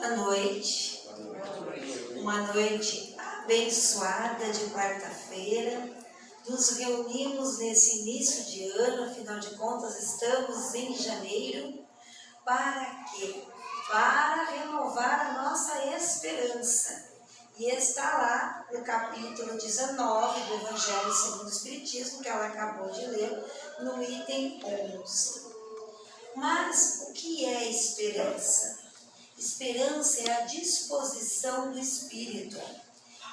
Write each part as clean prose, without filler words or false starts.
Boa noite. Uma noite abençoada de quarta-feira. Nos reunimos nesse início de ano, afinal de contas estamos em janeiro. Para quê? Para renovar a nossa esperança. E está lá no capítulo 19 do Evangelho segundo o Espiritismo, que ela acabou de ler, no item 11. Mas o que é esperança? Esperança é a disposição do espírito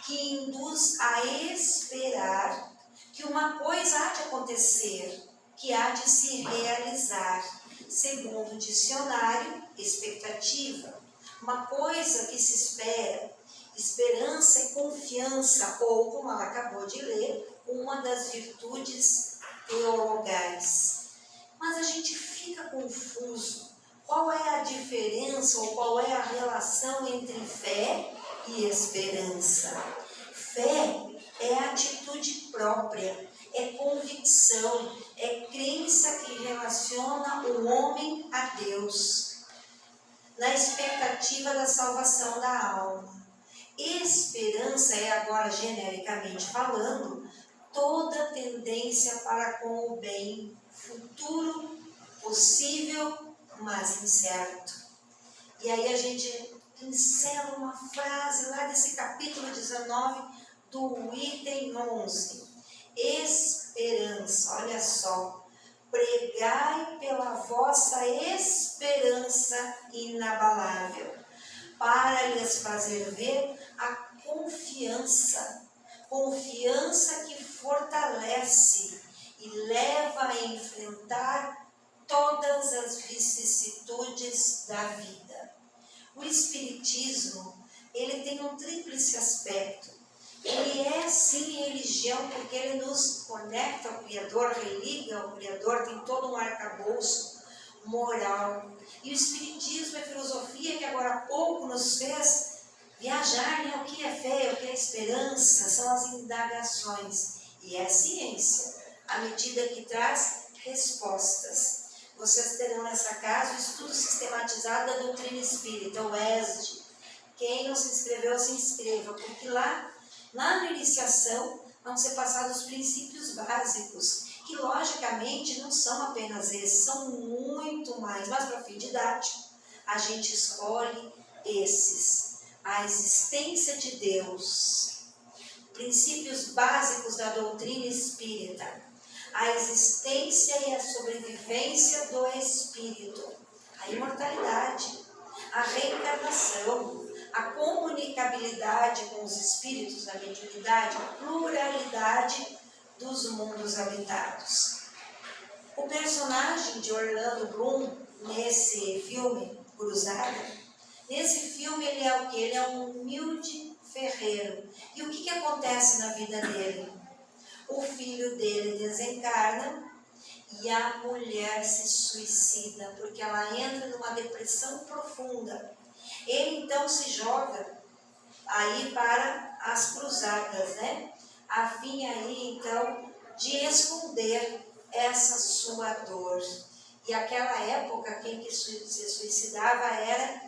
que induz a esperar que uma coisa há de acontecer, que há de se realizar. Segundo o dicionário, expectativa. Uma coisa que se espera. Esperança é confiança, ou, como ela acabou de ler, uma das virtudes teologais. Mas a gente fica confuso. Qual é a diferença ou qual é a relação entre fé e esperança? Fé é atitude própria, é convicção, é crença que relaciona o homem a Deus, na expectativa da salvação da alma. Esperança é, agora genericamente falando, toda tendência para com o bem, futuro, possível, mas incerto. E aí a gente pincela uma frase lá desse capítulo 19 do item 11. Esperança, olha só. Pregai pela vossa esperança inabalável, para lhes fazer ver a confiança que fortalece e leva a enfrentar todas as vicissitudes da vida. O Espiritismo, ele tem um tríplice aspecto. Ele é sim religião porque ele nos conecta ao Criador, religa ao Criador, tem todo um arcabouço moral. E o Espiritismo é filosofia que agora há pouco nos fez viajar, né? O que é fé, o que é esperança, são as indagações. E é ciência, à medida que traz respostas. Vocês terão nessa casa o estudo sistematizado da doutrina espírita, o ESD. Quem não se inscreveu, se inscreva, porque lá na iniciação vão ser passados os princípios básicos, que logicamente não são apenas esses, são muito mais, mas para fim didático, a gente escolhe esses. A existência de Deus, princípios básicos da doutrina espírita, a existência e a sobrevivência do espírito, a imortalidade, a reencarnação, a comunicabilidade com os espíritos, a mediunidade, a pluralidade dos mundos habitados. O personagem de Orlando Bloom, nesse filme, Cruzada, nesse filme ele é o quê? Ele é um humilde ferreiro. E o que acontece na vida dele? O filho dele desencarna e a mulher se suicida, porque ela entra numa depressão profunda. Ele então se joga aí para as cruzadas, né? A fim aí então de esconder essa sua dor. E aquela época quem que se suicidava era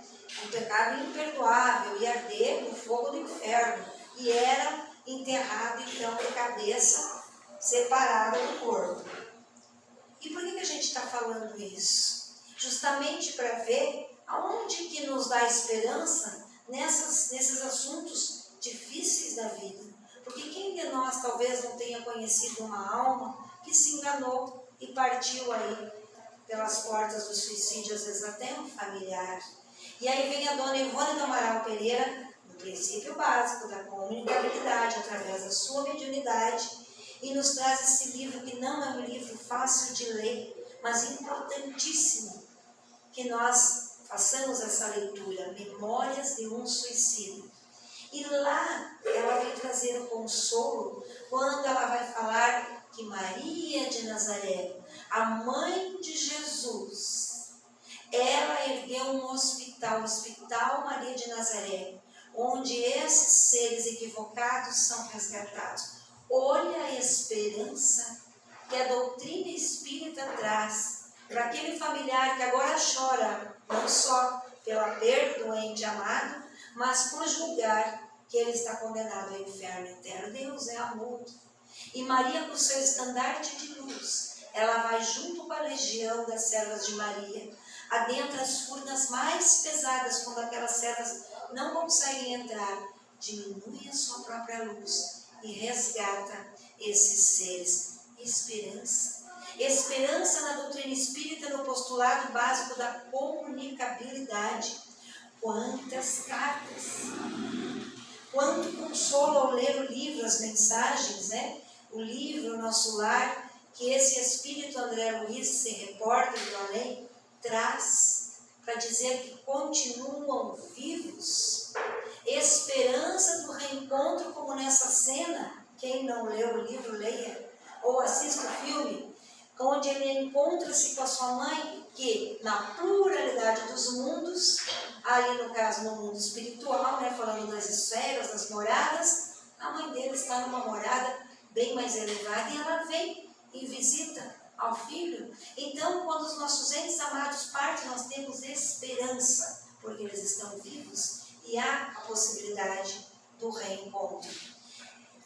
um pecado imperdoável, ia arder no fogo do inferno e era enterrado então de cabeça separada do corpo. E por que a gente está falando isso? Justamente para ver aonde que nos dá esperança nesses assuntos difíceis da vida. Porque quem de nós talvez não tenha conhecido uma alma que se enganou e partiu aí pelas portas do suicídio, às vezes até um familiar. E aí vem a dona Ivone do Amaral Pereira, no princípio básico da comunicabilidade, através da sua mediunidade, e nos traz esse livro que não é um livro fácil de ler, mas importantíssimo, que nós façamos essa leitura, Memórias de um Suicida. E lá ela vem trazer o consolo quando ela vai falar que Maria de Nazaré, a mãe de Jesus, ela ergueu um hospital, o Hospital Maria de Nazaré, onde esses seres equivocados são resgatados. Olha a esperança que a doutrina espírita traz para aquele familiar que agora chora, não só pela perda do ente amado, mas por julgar que ele está condenado ao inferno eterno. Deus é amor. E Maria, com seu estandarte de luz, ela vai junto com a legião das servas de Maria, adentra as furnas mais pesadas, quando aquelas servas não conseguem entrar, diminui a sua própria luz e resgata esses seres. Esperança. Esperança na doutrina espírita, no postulado básico da comunicabilidade. Quantas cartas! Quanto consolo ao ler o livro, as mensagens, né? O livro, Nosso Lar, que esse espírito André Luiz, esse repórter do além, traz para dizer que continuam vivos. Esperança do reencontro, como nessa cena. Quem não leu o livro, leia, ou assista o filme, onde ele encontra-se com a sua mãe, que na pluralidade dos mundos, ali no caso no mundo espiritual, né, falando das esferas, das moradas, a mãe dele está numa morada bem mais elevada e ela vem em visita ao filho. Então, quando os nossos entes amados partem, nós temos esperança, porque eles estão vivos e há a possibilidade do reencontro.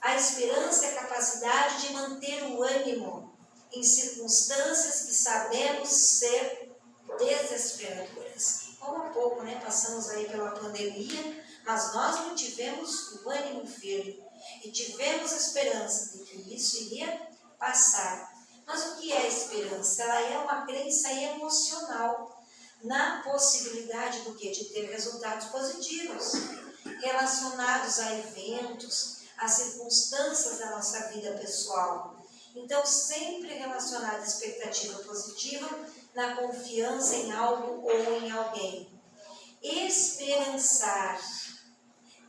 A esperança é a capacidade de manter o ânimo em circunstâncias que sabemos ser desesperadoras. Pouco a pouco, né, passamos aí pela pandemia, mas nós mantivemos o ânimo firme e tivemos a esperança de que isso iria passar. Mas o que é a esperança? Ela é uma crença emocional na possibilidade do quê? De ter resultados positivos, relacionados a eventos, a circunstâncias da nossa vida pessoal. Então, sempre relacionada à expectativa positiva, na confiança em algo ou em alguém. Esperançar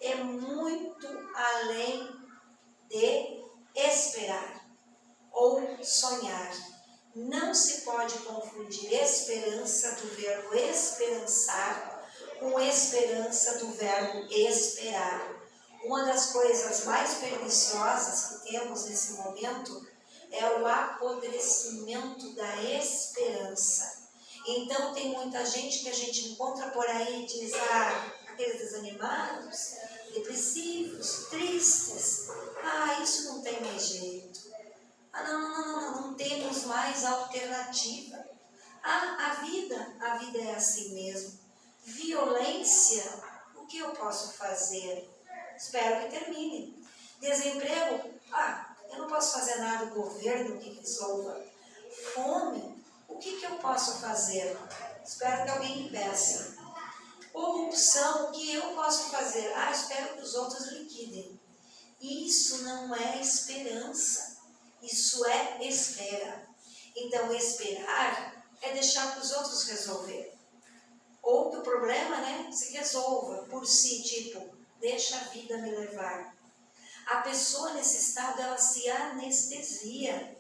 é muito além de esperar ou sonhar. Não se pode confundir esperança do verbo esperançar com esperança do verbo esperar. Uma das coisas mais perniciosas que temos nesse momento é o apodrecimento da esperança. Então tem muita gente que a gente encontra por aí e diz, aqueles desanimados, depressivos, tristes, isso não tem mais jeito. Não temos mais alternativa. A vida é assim mesmo. Violência, o que eu posso fazer? Espero que termine. Desemprego, eu não posso fazer nada, o governo que resolva. Fome, o que eu posso fazer? Espero que alguém me peça. Corrupção, o que eu posso fazer? Espero que os outros liquidem. Isso não é esperança, isso é espera. Então, esperar é deixar para os outros resolver. Ou que o problema, se resolva por si, tipo, deixa a vida me levar. A pessoa nesse estado, ela se anestesia.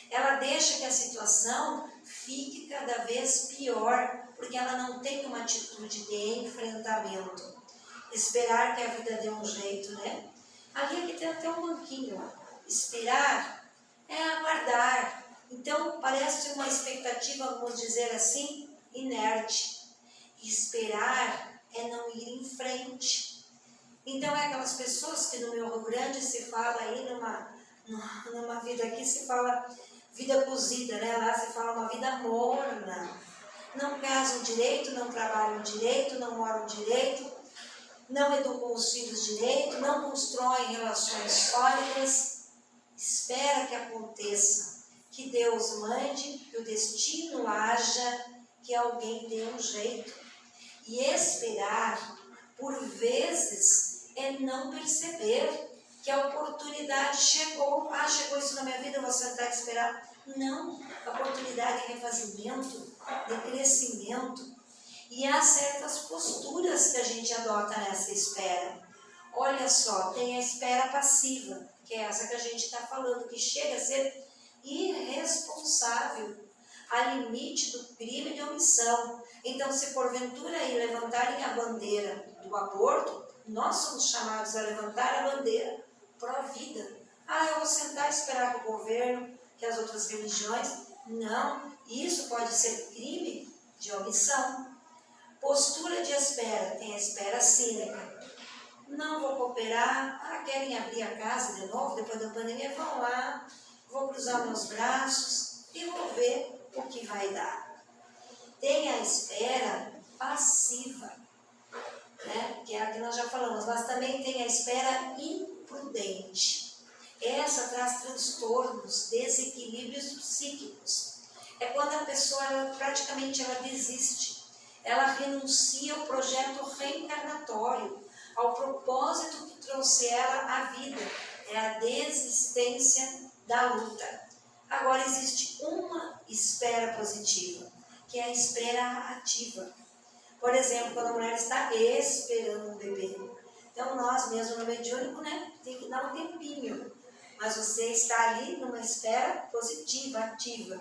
Ela deixa que a situação fique cada vez pior, porque ela não tem uma atitude de enfrentamento. Esperar que a vida dê um jeito, né? Ali aqui tem até um banquinho, Esperar é aguardar. Então, parece uma expectativa, vamos dizer assim, inerte. Esperar é não ir em frente. Então, é aquelas pessoas que no meu Rio Grande se fala aí, numa vida aqui se fala vida cozida, né? Lá se fala uma vida morna. Não casam direito, não trabalham direito, não moram direito, não educam os filhos direito, não constroem relações sólidas. Espera que aconteça, que Deus mande, que o destino haja, que alguém dê um jeito. E esperar, por vezes, é não perceber que a oportunidade chegou. Chegou isso na minha vida, eu vou sentar e esperar. Não, a oportunidade de refazimento, de crescimento. E há certas posturas que a gente adota nessa espera. Olha só, tem a espera passiva, que é essa que a gente está falando, que chega a ser irresponsável, a limite do crime de omissão. Então, se porventura aí levantarem a bandeira do aborto, nós somos chamados a levantar a bandeira pró-vida. Eu vou sentar e esperar que o governo, que as outras religiões. Não, isso pode ser crime de omissão. Postura de espera, tem a espera cínica. Não vou cooperar, querem abrir a casa de novo, depois da pandemia, vão lá, vou cruzar meus braços e vou ver o que vai dar. Tem a espera passiva, né? Que é a que nós já falamos, mas também tem a espera imprudente. Essa traz transtornos, desequilíbrios psíquicos. É quando a pessoa praticamente desiste, ela renuncia ao projeto reencarnatório, ao propósito que trouxe ela à vida, é a desistência da luta. Agora existe uma espera positiva, que é a espera ativa. Por exemplo, quando a mulher está esperando um bebê. Então nós mesmo no mediúnico, né, tem que dar um tempinho. Mas você está ali numa espera positiva, ativa.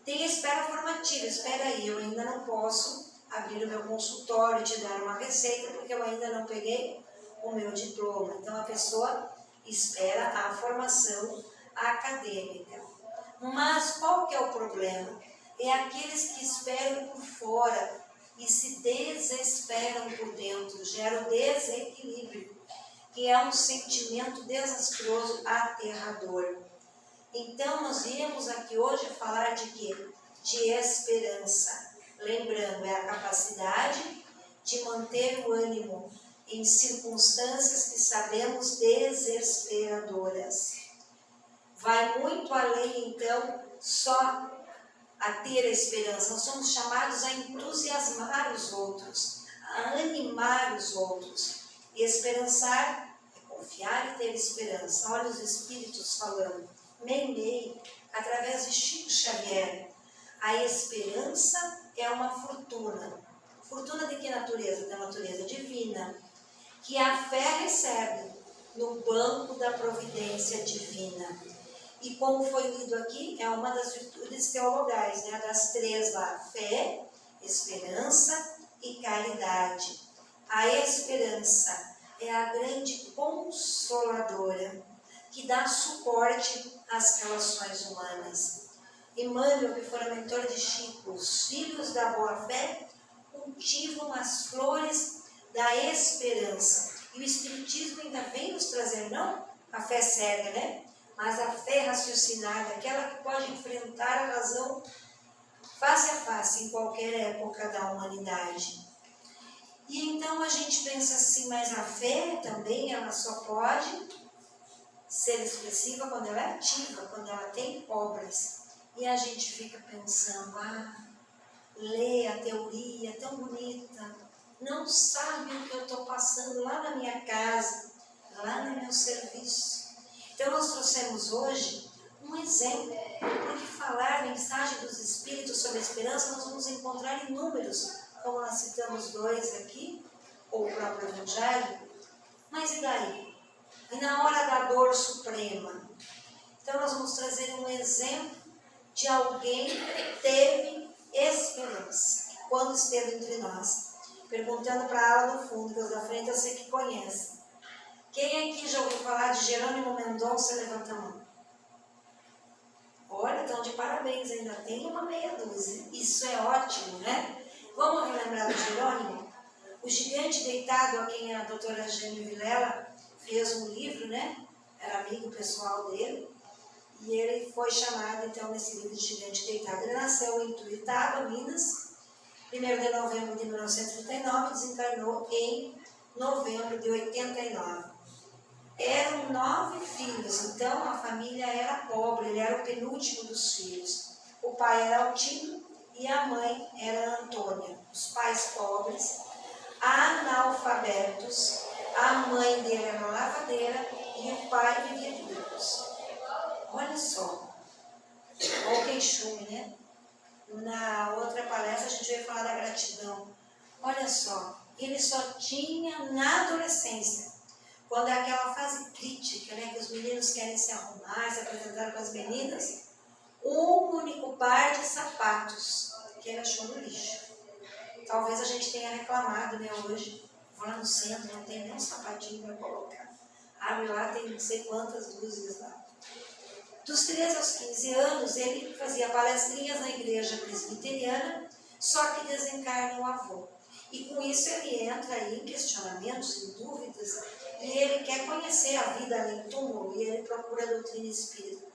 Tem a espera formativa, espera aí, eu ainda não posso abrir o meu consultório e te dar uma receita, porque eu ainda não peguei o meu diploma. Então a pessoa espera a formação acadêmica. Mas qual que é o problema? É aqueles que esperam por fora e se desesperam por dentro, geram desequilíbrio, que é um sentimento desastroso, aterrador. Então nós viemos aqui hoje falar de quê? De esperança. Lembrando, é a capacidade de manter o ânimo em circunstâncias que sabemos desesperadoras. Vai muito além, então, só a ter a esperança. Nós somos chamados a entusiasmar os outros, a animar os outros. E esperançar é confiar e ter esperança. Olha os espíritos falando. Meimei, através de Chico Xavier. A esperança é uma fortuna. Fortuna de que natureza? Da natureza divina. Que a fé recebe no banco da providência divina. E como foi lido aqui, é uma das virtudes teologais, né? Das três lá: fé, esperança e caridade. A esperança é a grande consoladora, que dá suporte às relações humanas. Emmanuel, que fora mentor de Chico, os filhos da boa-fé cultivam as flores da esperança. E o Espiritismo ainda vem nos trazer, não a fé cega, né? Mas a fé raciocinada, aquela que pode enfrentar a razão face a face em qualquer época da humanidade. E então a gente pensa assim, mas a fé também, ela só pode ser expressiva quando ela é ativa, quando ela tem obras. E a gente fica pensando, lê a teoria tão bonita, não sabe o que eu estou passando lá na minha casa, lá no meu serviço. Então nós trouxemos hoje um exemplo, porque falar mensagem dos Espíritos sobre a esperança, nós vamos encontrar inúmeros, como nós citamos dois aqui, ou o próprio Evangelho. Mas e daí? E na hora da dor suprema? Então nós vamos trazer um exemplo de alguém que teve esperança, quando esteve entre nós. Perguntando para a ala do fundo, que os da frente eu sei que conhecem. Quem aqui já ouviu falar de Jerônimo Mendonça? Levanta a mão. Olha, estão de parabéns, ainda tem uma meia dúzia. Isso é ótimo, né? Vamos relembrar do Jerônimo? O Gigante Deitado, a quem a doutora Jane Vilela fez um livro, né? Era amigo pessoal dele. E ele foi chamado, então, nesse livro de Gigante Deitado. Ele nasceu em Tuiutaba, Minas, 1º de novembro de 1939, desencarnou em novembro de 89. Eram 9 filhos, então a família era pobre, ele era o penúltimo dos filhos. O pai era Altino e a mãe era Antônia. Os pais pobres, analfabetos, a mãe dele era lavadeira e o pai vivia de bicos. Olha só, olha o queixume, né? Na outra palestra a gente vai falar da gratidão. Olha só, ele só tinha na adolescência, quando é aquela fase crítica, né, que os meninos querem se arrumar, se apresentar com as meninas, um único par de sapatos que ele achou no lixo. Talvez a gente tenha reclamado, né, hoje. Vou lá no centro, não tem nem um sapatinho para colocar. Abre lá, tem não sei quantas dúzias lá. Dos 13 aos 15 anos, ele fazia palestrinhas na igreja presbiteriana, só que desencarna o avô. E com isso ele entra aí em questionamentos, em dúvidas, e ele quer conhecer a vida além do túmulo, e ele procura a doutrina espírita.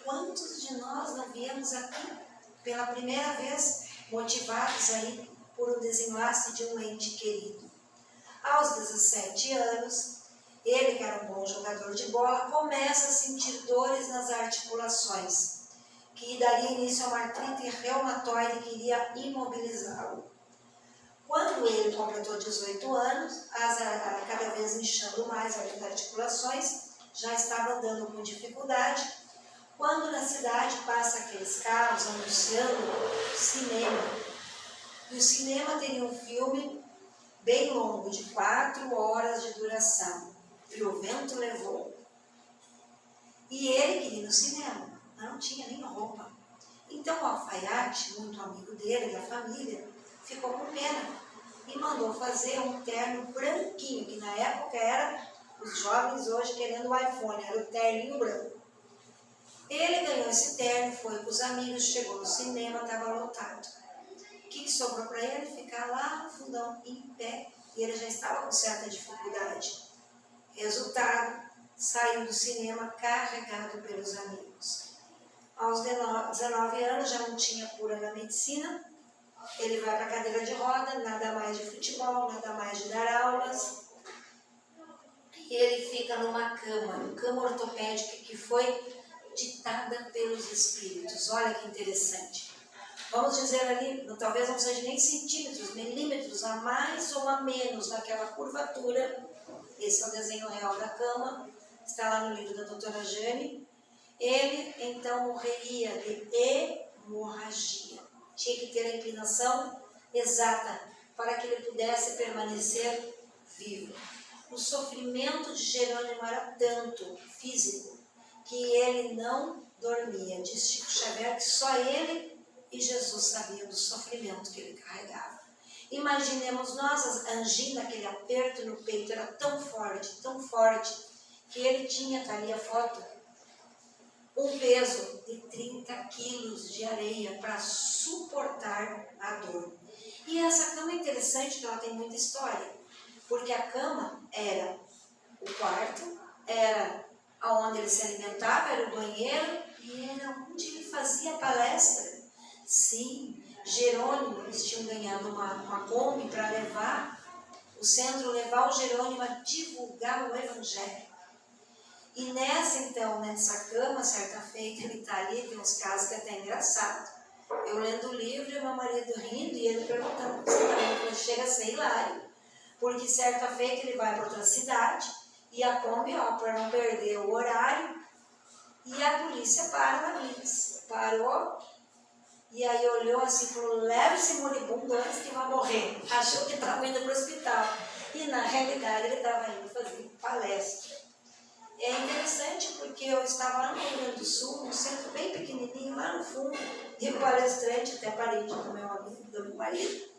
Quantos de nós não viemos aqui pela primeira vez, motivados aí por um desenlace de um ente querido? Aos 17 anos, ele, que era um bom jogador de bola, começa a sentir dores nas articulações, que daria início a uma artrite reumatoide que iria imobilizá-lo. Quando ele completou 18 anos, cada vez inchando mais as articulações, já estava andando com dificuldade, quando na cidade passa aqueles carros anunciando cinema. E o cinema teria um filme bem longo, de 4 horas de duração, e o vento levou. E ele queria ir no cinema, não tinha nem roupa. Então o alfaiate, muito amigo dele, da família, ficou com pena e mandou fazer um terno branquinho, que na época era os jovens hoje querendo o iPhone, era o terninho branco. Ele ganhou esse terno, foi com os amigos, chegou no cinema, estava lotado. O que sobrou para ele? Ficar lá no fundão, em pé, e ele já estava com certa dificuldade. Resultado, saiu do cinema carregado pelos amigos. Aos 19 anos, já não tinha cura na medicina, ele vai para a cadeira de roda, nada mais de futebol, nada mais de dar aulas, e ele fica numa cama ortopédica que foi ditada pelos espíritos. Olha que interessante. Vamos dizer ali, talvez não seja nem centímetros, milímetros, a mais ou a menos naquela curvatura. Esse é o desenho real da cama, está lá no livro da doutora Jane. Ele, então, morreria de hemorragia. Tinha que ter a inclinação exata para que ele pudesse permanecer vivo. O sofrimento de Jerônimo era tanto físico que ele não dormia. Diz Chico Xavier que só ele e Jesus sabiam do sofrimento que ele carregava. Imaginemos nós, a angina, aquele aperto no peito era tão forte, que ele tinha, está ali a foto, um peso de 30 quilos de areia para suportar a dor. E essa cama é interessante, que ela tem muita história, porque a cama era o quarto, era onde ele se alimentava, era o banheiro e era onde ele fazia palestra. Sim, Jerônimo, eles tinham ganhado uma Kombi para levar o centro, levar o Jerônimo a divulgar o Evangelho. E nessa cama, certa feita, ele está ali, tem uns casos que é até engraçado. Eu lendo o livro e meu marido rindo e ele perguntando para você também, quando chega a ser hilário. Porque certa feita ele vai para outra cidade e a Kombi, para não perder o horário, e a polícia para na blitz. Parou e aí olhou assim e falou, leva esse moribundo antes que vai morrer. Achou que estava indo para o hospital. E na realidade ele estava indo fazer palestra. É interessante porque eu estava lá no Rio Grande do Sul, num centro bem pequenininho, lá no fundo, e o palestrante, até parente do meu amigo, do meu marido,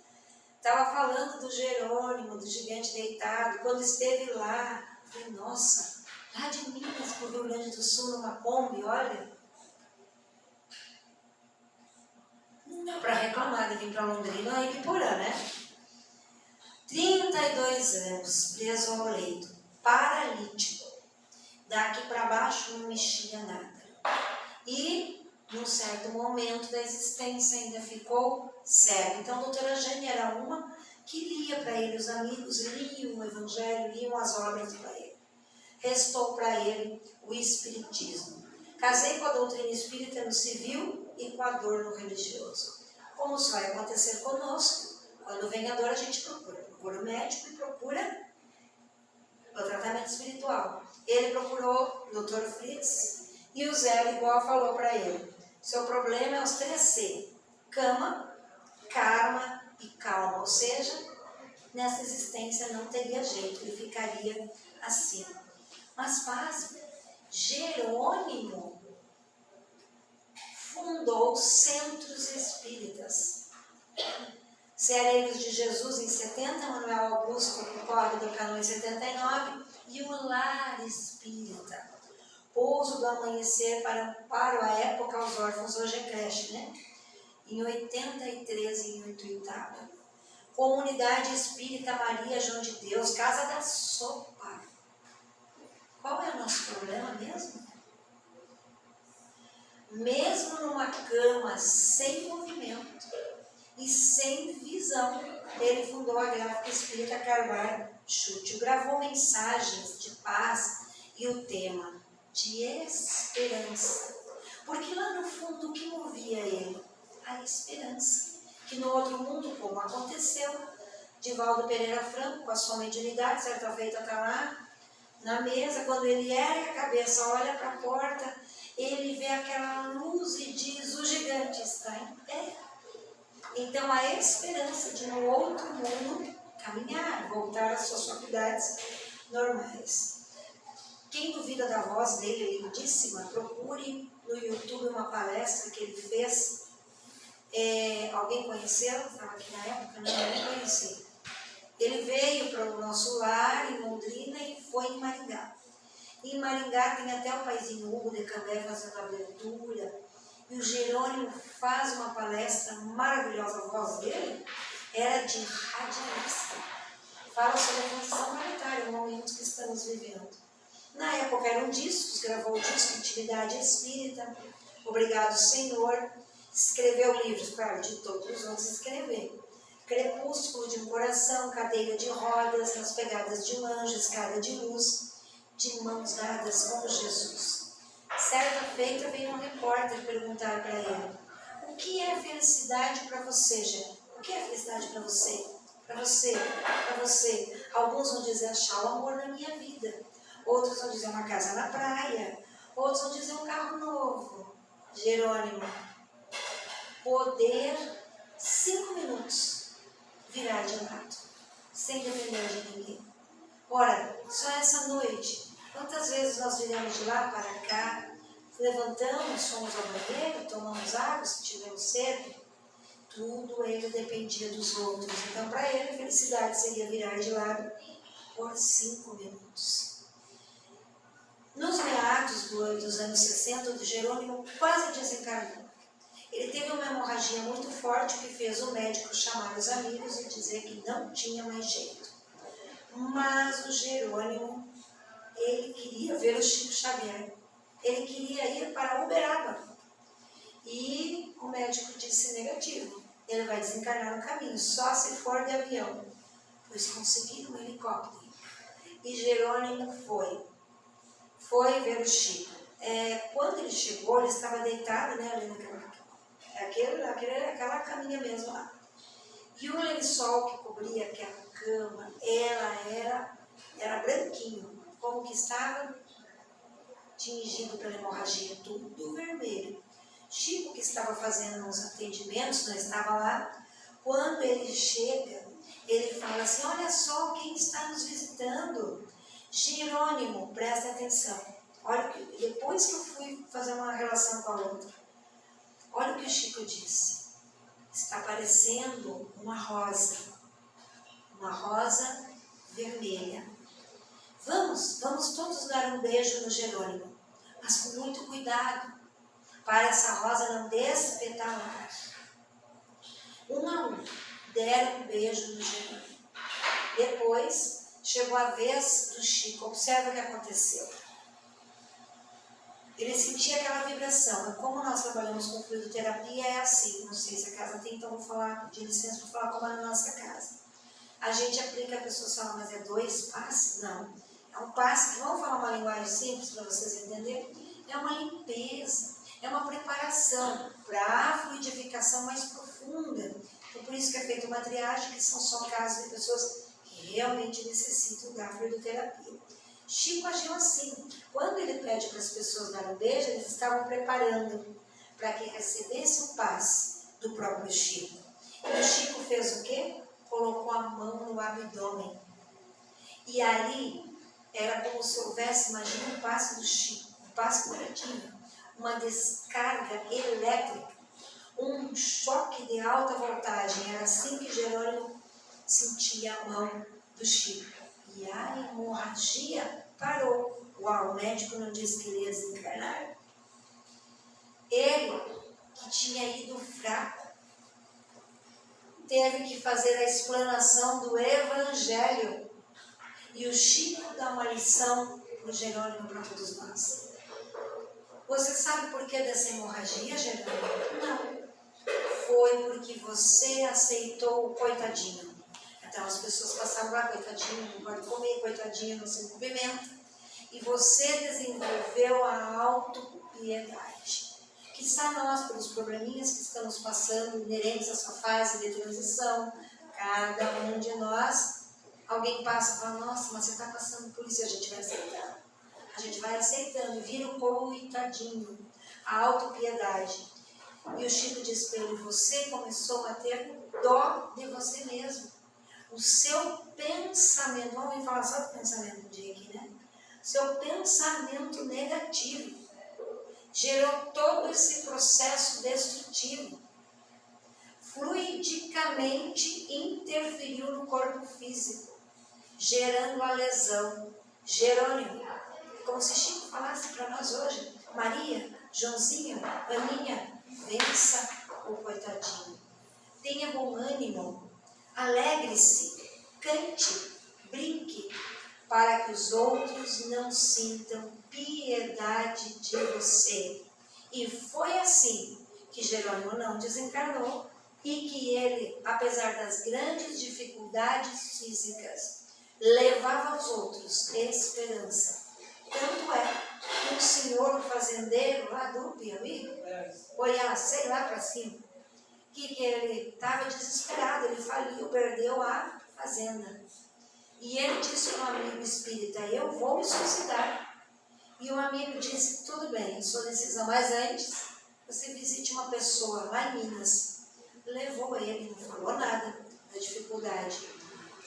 estava falando do Jerônimo, do gigante deitado. Quando esteve lá, eu falei, nossa, lá de Minas para o Rio Grande do Sul, numa Kombi, olha, não dá para reclamar de vir para Londrina e Ibiporã, né? 32 anos, preso ao leito, paralítico. Daqui para baixo não mexia nada. E, num certo momento da existência, ainda ficou cego. Então, a doutora Jane era uma que lia para ele, os amigos liam o Evangelho, liam as obras para ele. Restou para ele o Espiritismo. Casei com a doutrina espírita no civil e com a dor no religioso. Como isso vai acontecer conosco, quando vem a dor a gente procura o médico e procura o tratamento espiritual. Ele procurou o Dr. Fritz e o Zé igual falou para ele, seu problema é os 3 C, cama, karma e calma, ou seja, nessa existência não teria jeito, ele ficaria assim. Mas pasme, Jerônimo fundou centros espíritas. Ceareiros de Jesus em 70, Manuel Augusto, o Código do Cano em 79, e o Lar Espírita. Pouso do Amanhecer para a época aos órfãos, hoje é creche, né? Em 83 e em Ituiutaba. Comunidade Espírita Maria João de Deus, Casa da Sopa. Qual é o nosso problema mesmo? Mesmo numa cama sem movimento e sem visão, ele fundou a Gráfica Espírita Carvalho Chútil, gravou mensagens de paz e o tema de esperança. Porque lá no fundo o que movia ele? A esperança. Que no outro mundo, como aconteceu, Divaldo Pereira Franco, com a sua mediunidade, certa feita está lá na mesa, quando ele ergue a cabeça, olha para a porta, ele vê aquela luz e diz: o gigante está em pé. Então a esperança de no outro mundo caminhar, voltar às suas faculdades normais. Quem duvida da voz dele, lindíssima, procure no YouTube uma palestra que ele fez. Alguém conheceu? Estava aqui na época? Não, eu não conheci. Ele veio para o nosso lar em Londrina e foi em Maringá. E em Maringá tem até o paizinho Hugo de Cambé fazendo abertura. E o Jerônimo faz uma palestra maravilhosa. A voz dele era de radialista. Fala sobre a transição planetária, o momento que estamos vivendo. Na época eram discos, gravou o disco Intimidade Espírita, Obrigado Senhor, escreveu livros, claro, de todos os outros escrever. Crepúsculo de um Coração, Cadeira de Rodas, Nas Pegadas de um Anjo, Escada de Luz, De Mãos Dadas com Jesus. Certa feita veio um repórter perguntar para ele: o que é felicidade para você, gente? O que é felicidade para você? Para você, para você. Alguns vão dizer achar o amor na minha vida. Outros vão dizer uma casa na praia. Outros vão dizer um carro novo. Jerônimo, poder 5 minutos virar de lado, sem depender de ninguém. Ora, só essa noite, quantas vezes nós viramos de lá para cá, levantamos, fomos ao banheiro, tomamos água, se tivemos sede, tudo ele dependia dos outros. Então, para ele, a felicidade seria virar de lado por 5 minutos. Nos meados dos anos 60, o Jerônimo quase desencarnou. Ele teve uma hemorragia muito forte que fez o médico chamar os amigos e dizer que não tinha mais jeito. Mas o Jerônimo, ele queria ver o Chico Xavier. Ele queria ir para Uberaba. E o médico disse negativo. Ele vai desencarnar no caminho, só se for de avião. Pois conseguiram um helicóptero. E Jerônimo foi ver o Chico. Quando ele chegou, ele estava deitado, né, ali aquela caminha mesmo lá. E o lençol que cobria aquela cama, era branquinho, como que estava tingido pela hemorragia, tudo vermelho. Chico, que estava fazendo uns atendimentos, não estava lá. Quando ele chega, ele fala assim: olha só quem está nos visitando. Jerônimo, presta atenção. Olha, depois que eu fui fazer uma relação com a outra, olha o que o Chico disse. Está parecendo uma rosa vermelha. Vamos todos dar um beijo no Jerônimo, mas com muito cuidado, para essa rosa não despetalar. Um a um, deram um beijo no Jerônimo. Depois, chegou a vez do Chico. Observa o que aconteceu. Ele sentia aquela vibração. Como nós trabalhamos com fluidoterapia, é assim. Não sei se a casa tem, então vou falar de licença para falar como é na nossa casa. A gente aplica, a pessoa fala, mas é 2 passes? Não. É um passe que, vamos falar uma linguagem simples para vocês entenderem? É uma limpeza, é uma preparação para a fluidificação mais profunda. Então, por isso que é feita uma triagem, que são só casos de pessoas que realmente necessitam da fluidoterapia. Chico agiu assim. Quando ele pede para as pessoas darem um beijo, eles estavam preparando para que recebesse o passe do próprio Chico. E o Chico fez o quê? Colocou a mão no abdômen. E ali era como se houvesse, imagina o passe do Chico, um passe curativo, uma descarga elétrica, um choque de alta voltagem. Era assim que Jerônimo sentia a mão do Chico. E a hemorragia parou. Uau, o médico não disse que ele ia desencarnar? Ele, que tinha ido fraco, teve que fazer a explanação do Evangelho. E o Chico dá uma lição para o Jerônimo, para todos nós. Você sabe por que dessa hemorragia, Jerônimo? Não. Foi porque você aceitou o coitadinho. Então as pessoas passavam lá, coitadinho, não pode comer, coitadinho, não se movimenta. E você desenvolveu a autopiedade. Quizá nós, pelos probleminhas que estamos passando, inerentes à sua fase de transição, cada um de nós, alguém passa e fala, nossa, mas você está passando por isso, e a gente vai aceitando. A gente vai aceitando, vira o coitadinho, a autopiedade. E o Chico diz para ele, você começou a ter dó de você mesmo. O seu pensamento, vamos falar só do pensamento do dia aqui, né? Seu pensamento negativo gerou todo esse processo destrutivo. Fluidicamente interferiu no corpo físico, gerando a lesão. Jerônimo, como se Chico falasse para nós hoje, Maria, Joãozinho, Aninha, vença o coitadinho. Tenha bom ânimo, alegre-se, cante, brinque, para que os outros não sintam piedade de você. E foi assim que Jerônimo não desencarnou e que ele, apesar das grandes dificuldades físicas, levava aos outros esperança. Tanto é que um senhor fazendeiro lá do Piauí, olhar, sei lá para cima, que ele estava desesperado, ele faliu, perdeu a fazenda. E ele disse para um amigo espírita, eu vou me suicidar. E o amigo disse, tudo bem, sua decisão, mas antes você visite uma pessoa lá em Minas. Levou ele, não falou nada da dificuldade.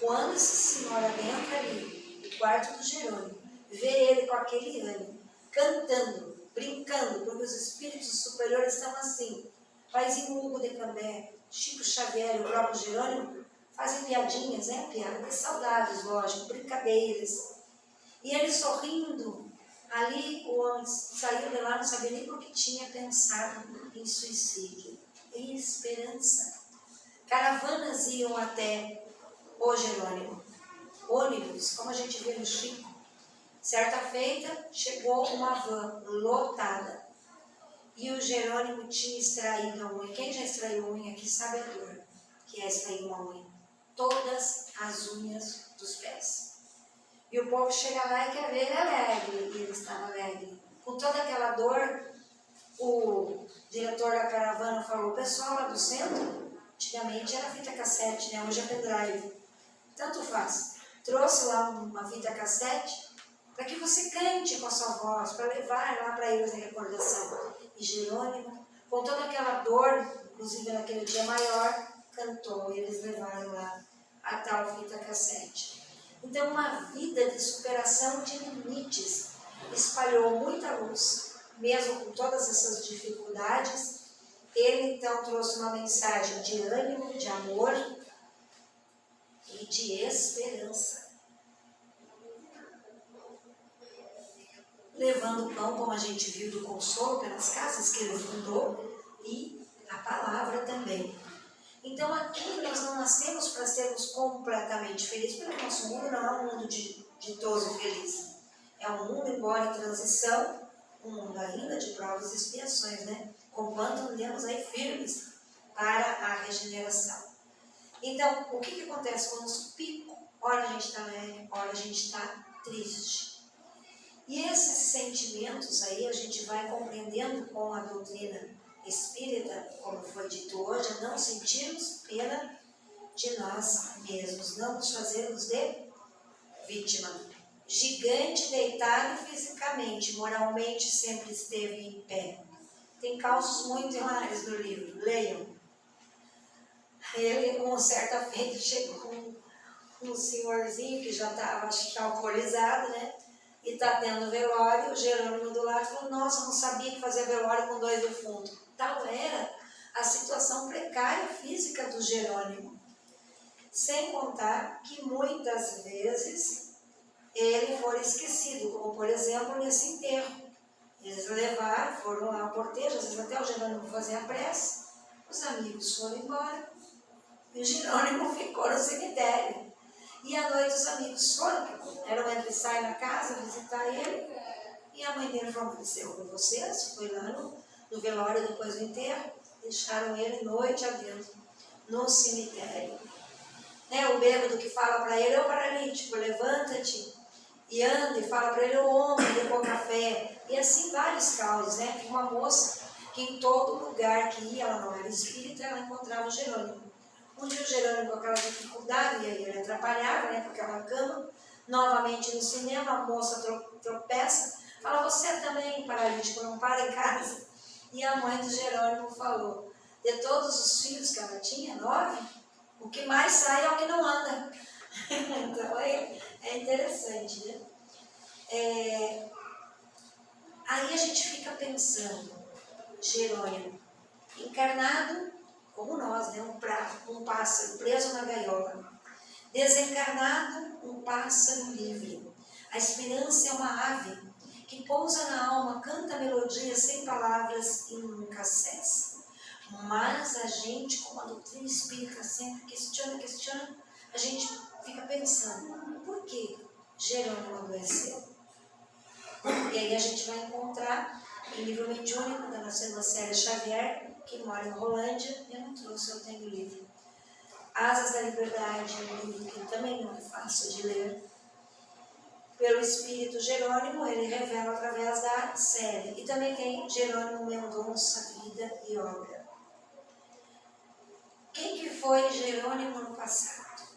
Quando essa senhora entra ali, no quarto do Jerônimo, vê ele com aquele ânimo, cantando, brincando, porque os espíritos superiores estão assim. Paizinho Hugo de Cambé, Chico Xavier e o próprio Jerônimo fazem piadinhas, né? Piadas saudáveis, lógico, brincadeiras. E ele sorrindo, ali o homem saiu de lá, não sabia nem porque tinha pensado em suicídio. Em esperança. Caravanas iam até o Jerônimo. Ônibus, como a gente vê no Chico. Certa feita, chegou uma van lotada. E o Jerônimo tinha extraído a unha. Quem já extraiu a unha aqui sabe a dor que é extrair uma unha. Todas as unhas dos pés. E o povo chega lá e quer ver ele alegre. E ele estava alegre. Com toda aquela dor, o diretor da caravana falou, o pessoal lá do centro, antigamente era fita cassete, né? Hoje é pendrive. Tanto faz. Trouxe lá uma fita cassete para que você cante com a sua voz, para levar lá para eles a recordação. E Jerônimo, com toda aquela dor, inclusive naquele dia maior, cantou, e eles levaram lá a tal fita cassete. Então, uma vida de superação de limites espalhou muita luz, mesmo com todas essas dificuldades. Ele então trouxe uma mensagem de ânimo, de amor e de esperança. Levando o pão, como a gente viu, do consolo pelas casas que ele fundou, e a palavra também. Então aqui nós não nascemos para sermos completamente felizes, porque o nosso mundo não é um mundo ditoso e feliz. É um mundo, embora em transição, um mundo ainda de provas e expiações, né? Conquanto andemos aí firmes para a regeneração. Então, o que acontece com o nosso pico? Ora a gente está alegre, ora a gente está triste. E esses sentimentos aí a gente vai compreendendo com a doutrina espírita, como foi dito hoje, a não sentirmos pena de nós mesmos, não nos fazermos de vítima. Gigante deitado fisicamente, moralmente sempre esteve em pé. Tem causos muito hilários no livro, leiam. Ele, com certa feita, chegou com um senhorzinho que já estava, acho que alcoolizado, né? E está tendo velório, o Jerônimo do lado falou, nossa, não sabia que fazia velório com 2 defuntos. Tal era a situação precária física do Jerônimo. Sem contar que muitas vezes ele foi esquecido, como por exemplo nesse enterro. Eles levaram, foram lá ao porteiro, às vezes até o Jerônimo fazia a prece, os amigos foram embora E o Jerônimo ficou no cemitério. E à noite os amigos foram, era um entra e sai na casa, visitar ele. E a mãe dele falou: aconteceu com vocês? Foi lá no velório, depois do enterro. Deixaram ele noite adentro, no cemitério. Né? O bêbado que fala para ele é o paralítico: levanta-te e anda, e fala para ele o homem, levou café. E assim vários causos, né? Tem uma moça que em todo lugar que ia, ela não era espírita, ela encontrava o Jerônimo. Um dia o Jerônimo com aquela dificuldade, e aí ele atrapalhava, né, com aquela cama, novamente no cinema, a moça tropeça, fala: você também, paralítico, não para em casa? E a mãe do Jerônimo falou: de todos os filhos que ela tinha, 9, o que mais sai é o que não anda. Então é interessante, né? Aí a gente fica pensando, Jerônimo, encarnado como nós, né? Um pássaro preso na gaiola. Desencarnado, um pássaro livre. A esperança é uma ave que pousa na alma, canta melodias sem palavras e nunca cessa. Mas a gente, como a doutrina espírita sempre questiona, a gente fica pensando: por que Jerônimo adoeceu? E aí a gente vai encontrar em livro mediúnico da Nossa Célia Xavier, que mora em Rolândia. Eu não trouxe, eu tenho o livro Asas da Liberdade, um livro que também não é fácil de ler. Pelo Espírito Jerônimo, ele revela através da Célia. E também tem Jerônimo Mendonça, Vida e Obra. Quem que foi Jerônimo no passado?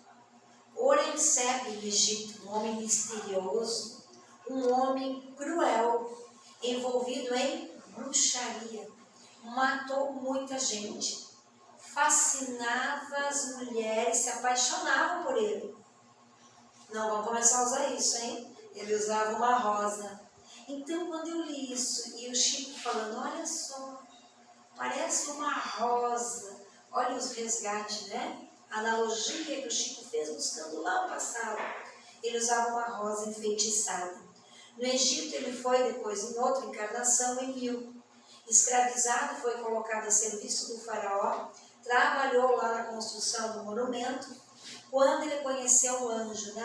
Horenseb, no Egito, um homem misterioso, um homem cruel, envolvido em bruxaria, matou muita gente, fascinava as mulheres, se apaixonavam por ele. Não vamos começar a usar isso, hein? Ele usava uma rosa. Então, quando eu li isso, e o Chico falando: olha só, parece uma rosa, olha os resgates, né? A analogia que o Chico fez buscando lá o passado. Ele usava uma rosa enfeitiçada. No Egito ele foi depois, em outra encarnação, em 1000. Escravizado, foi colocado a serviço do faraó, trabalhou lá na construção do monumento, quando ele conheceu um anjo,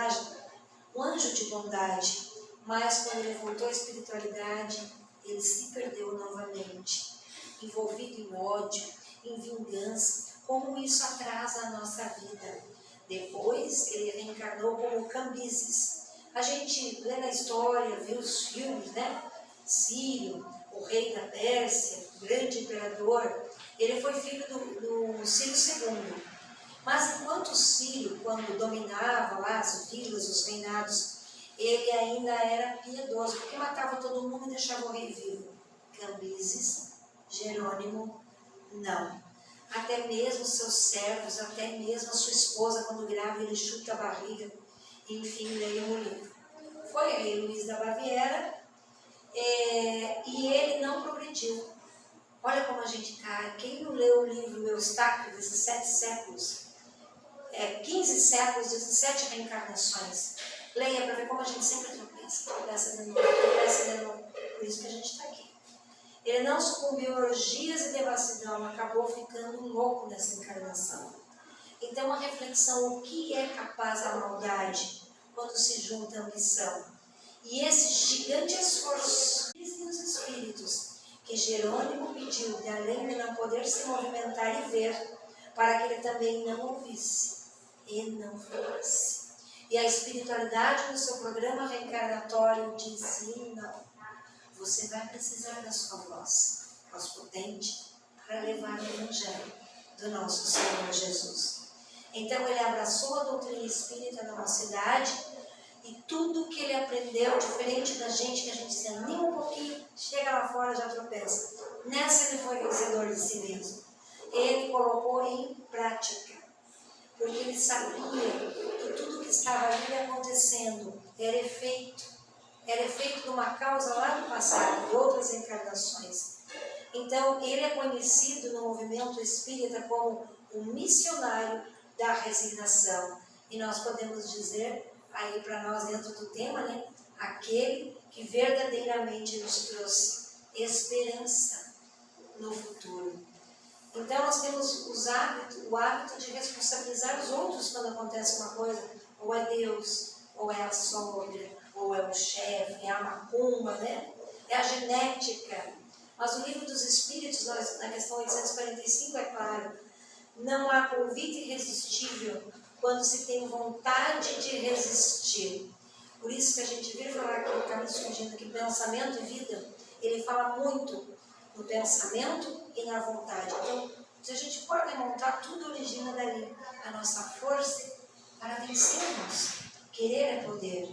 um anjo de bondade. Mas quando ele voltou à espiritualidade, ele se perdeu novamente, envolvido em ódio, em vingança. Como isso atrasa a nossa vida. Depois ele reencarnou como Cambises. A gente lê na história, vê os filmes, né? Círio, o rei da Pérsia, o grande imperador, ele foi filho do Círio II. Mas enquanto Círio, quando dominava lá as vilas, os reinados, ele ainda era piedoso, porque matava todo mundo e deixava o rei vivo. Cambises, Jerônimo, não. Até mesmo seus servos, até mesmo a sua esposa, quando grávida, ele chuta a barriga. E, enfim, leia o livro. Foi rei Luís da Baviera, e ele não progrediu. Olha como a gente cai. Quem não leu o livro Eustáquio, 17 séculos, 15 séculos, 17 reencarnações, leia para ver como a gente sempre tropeça de novo. Por isso que a gente está aqui. Ele não sucumbiu a orgias e devassidão, acabou ficando louco nessa encarnação. Então, uma reflexão: o que é capaz a maldade quando se junta a ambição? E esse gigante esforço dos espíritos que Jerônimo pediu de além de não poder se movimentar e ver, para que ele também não ouvisse e não falasse. E a espiritualidade no seu programa reencarnatório disse: não. Você vai precisar da sua voz potente para levar o Evangelho do nosso Senhor Jesus. Então ele abraçou a doutrina espírita na mocidade e tudo que ele aprendeu, diferente da gente, que a gente se anima um pouquinho, chega lá fora já tropeça. Nessa ele foi vencedor de si mesmo. Ele colocou em prática, porque ele sabia que tudo que estava ali acontecendo era efeito de uma causa lá do passado, de outras encarnações. Então, ele é conhecido no movimento espírita como o missionário da resignação. E nós podemos dizer, aí para nós dentro do tema, né, aquele que verdadeiramente nos trouxe esperança no futuro. Então nós temos o hábito de responsabilizar os outros quando acontece uma coisa, ou é Deus, ou é a sogra, ou é o chefe, é a macumba, né? É a genética. Mas o livro dos Espíritos, na questão 845, é claro, não há convite irresistível quando se tem vontade de resistir. Por isso que a gente vê falar que o Carlos surgindo aqui, pensamento e vida, ele fala muito no pensamento e na vontade. Então, se a gente for remontar, tudo origina dali. A nossa força para vencermos. Querer é poder.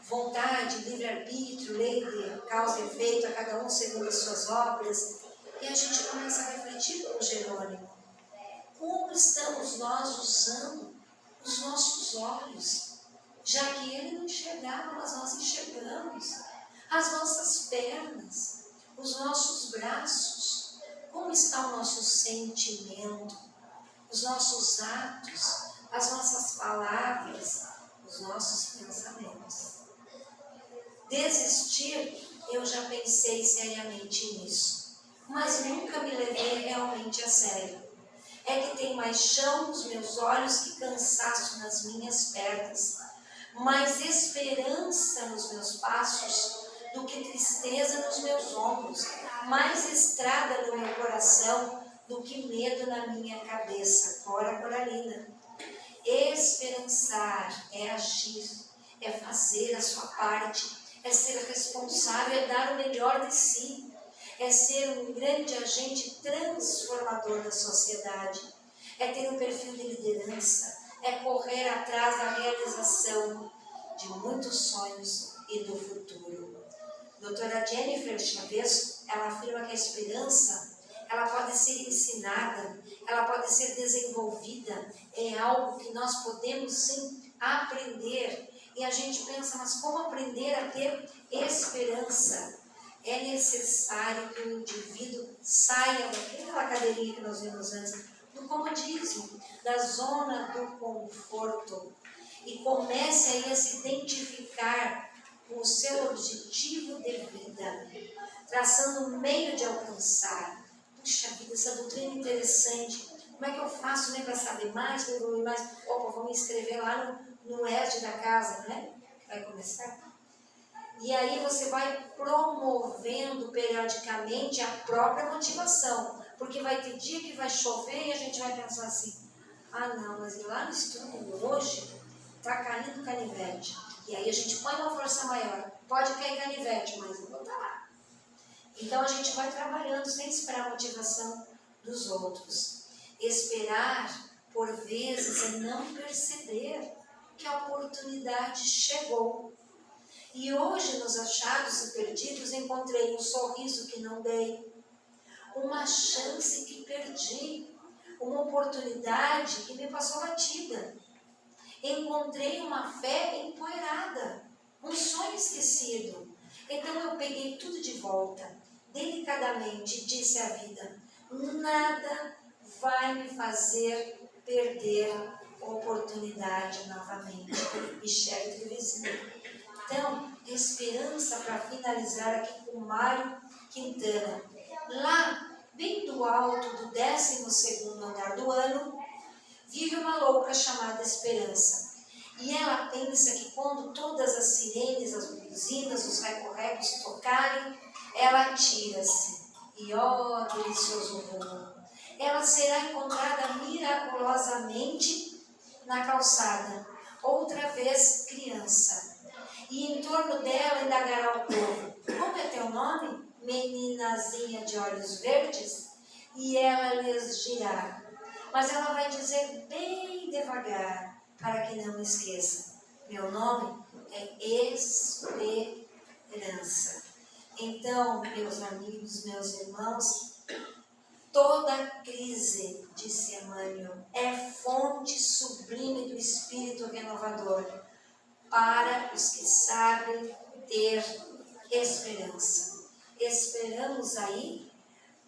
Vontade, livre-arbítrio, lei de causa e efeito, a cada um segundo as suas obras. E a gente começa a refletir com o Jerônimo. Como estamos nós usando os nossos olhos? Já que ele não enxergava, mas nós enxergamos. As nossas pernas, os nossos braços. Como está o nosso sentimento, os nossos atos, as nossas palavras, os nossos pensamentos. Desistir, eu já pensei seriamente nisso, mas nunca me levei realmente a sério. É que tem mais chão nos meus olhos que cansaço nas minhas pernas, mais esperança nos meus passos do que tristeza nos meus ombros, mais estrada no meu coração do que medo na minha cabeça. Cora Coralina. Esperançar é agir, é fazer a sua parte, é ser responsável, é dar o melhor de si, é ser um grande agente transformador da sociedade, é ter um perfil de liderança, é correr atrás da realização de muitos sonhos e do futuro. Doutora Jennifer Chaves, ela afirma que a esperança, ela pode ser ensinada, ela pode ser desenvolvida, é algo que nós podemos sim aprender. E a gente pensa, mas como aprender a ter esperança? É necessário que o indivíduo saia daquela cadeirinha que nós vimos antes, do comodismo, da zona do conforto, e comece aí a se identificar com o seu objetivo de vida, traçando um meio de alcançar. Puxa vida, essa doutrina é interessante. Como é que eu faço para saber mais, para evoluir mais? Opa, vou me inscrever lá no ED da casa, né? Vai começar. E aí você vai promovendo periodicamente a própria motivação. Porque vai ter dia que vai chover e a gente vai pensar assim, ah não, mas lá no estudo hoje está caindo canivete. E aí a gente põe uma força maior. Pode cair canivete, mas eu vou estar lá. Então a gente vai trabalhando sem esperar a motivação dos outros. Esperar, por vezes, é não perceber que a oportunidade chegou. E hoje, nos achados e perdidos, encontrei um sorriso que não dei, uma chance que perdi, uma oportunidade que me passou batida. Encontrei uma fé empoeirada, um sonho esquecido. Então eu peguei tudo de volta, delicadamente disse à vida, nada vai me fazer perder a oportunidade novamente. Michele Trevisan. Então, esperança para finalizar aqui com Mário Quintana. Lá, bem do alto do 12º andar do ano, vive uma louca chamada Esperança. E ela pensa que quando todas as sirenes, as buzinas, os recorrecos tocarem, ela atira-se. E ó, delicioso voo! Ela será encontrada miraculosamente na calçada, outra vez criança. E em torno dela indagará o povo, como é teu nome? Meninazinha de olhos verdes? E ela lhes dirá, mas ela vai dizer bem devagar, para que não esqueça, meu nome é Esperança. Então, meus amigos, meus irmãos, toda crise, disse Emmanuel, é fonte sublime do Espírito renovador, para os que sabem ter esperança. Esperamos aí,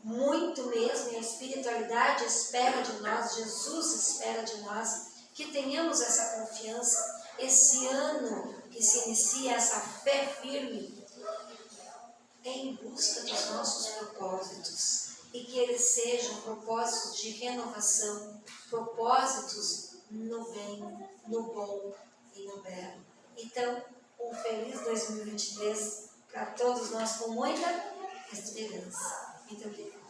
muito mesmo, e a espiritualidade espera de nós, Jesus espera de nós, que tenhamos essa confiança, esse ano que se inicia, essa fé firme, em busca dos nossos propósitos. e que eles sejam propósitos de renovação, propósitos no bem, no bom e no belo. Então, um feliz 2023 para todos nós com muita esperança. Muito obrigada.